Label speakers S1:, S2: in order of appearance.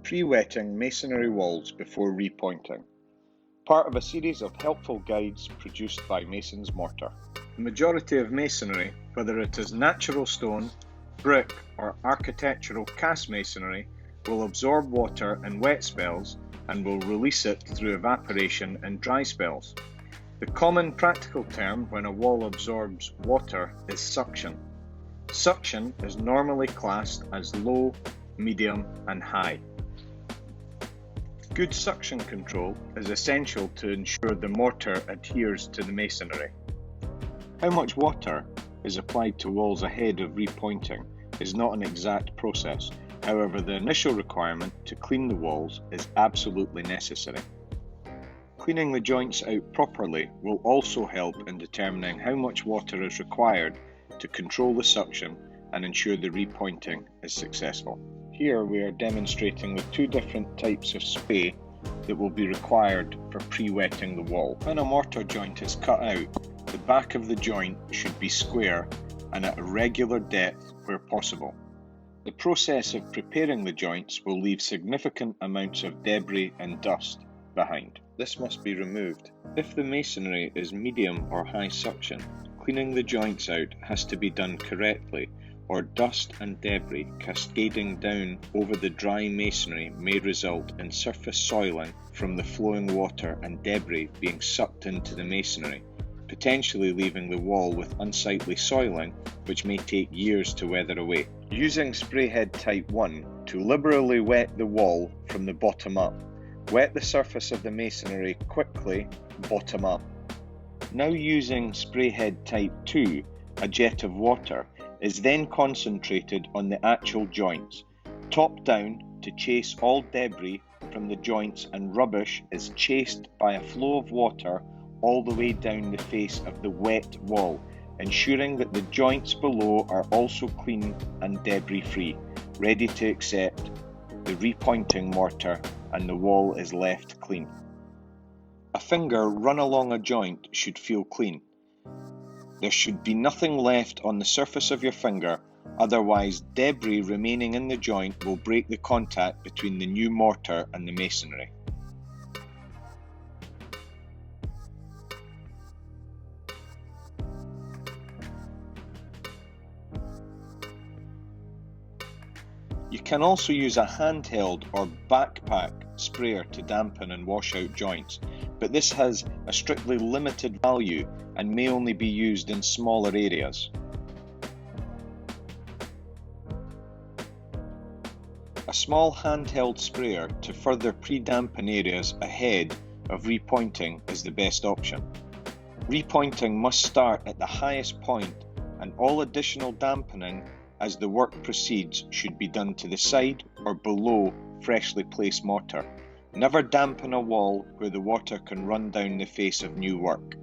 S1: Pre-wetting masonry walls before repointing. Part of a series of helpful guides produced by Mason's Mortar. The majority of masonry, whether it is natural stone, brick or architectural cast masonry, will absorb water in wet spells and will release it through evaporation in dry spells. The common practical term when a wall absorbs water is suction. Suction is normally classed as low, medium and high. Good suction control is essential to ensure the mortar adheres to the masonry. How much water is applied to walls ahead of repointing is not an exact process. However, the initial requirement to clean the walls is absolutely necessary. Cleaning the joints out properly will also help in determining how much water is required to control the suction and ensure the repointing is successful. Here we are demonstrating with two different types of spray that will be required for pre-wetting the wall. When a mortar joint is cut out, the back of the joint should be square and at a regular depth where possible. The process of preparing the joints will leave significant amounts of debris and dust behind. This must be removed. If the masonry is medium or high suction, cleaning the joints out has to be done correctly, or dust and debris cascading down over the dry masonry may result in surface soiling from the flowing water and debris being sucked into the masonry, potentially leaving the wall with unsightly soiling which may take years to weather away. Using spray head type 1 to liberally wet the wall from the bottom up. Wet the surface of the masonry quickly, bottom up. Now using spray head type 2, a jet of water, is then concentrated on the actual joints, top down to chase all debris from the joints, and rubbish is chased by a flow of water all the way down the face of the wet wall, ensuring that the joints below are also clean and debris free, ready to accept the repointing mortar, and the wall is left clean. A finger run along a joint should feel clean. There should be nothing left on the surface of your finger, otherwise debris remaining in the joint will break the contact between the new mortar and the masonry. You can also use a handheld or backpack sprayer to dampen and wash out joints, but this has a strictly limited value and may only be used in smaller areas. A small handheld sprayer to further pre-dampen areas ahead of repointing is the best option. Repointing must start at the highest point, and all additional dampening as the work proceeds should be done to the side or below freshly placed mortar. Never dampen a wall where the water can run down the face of new work.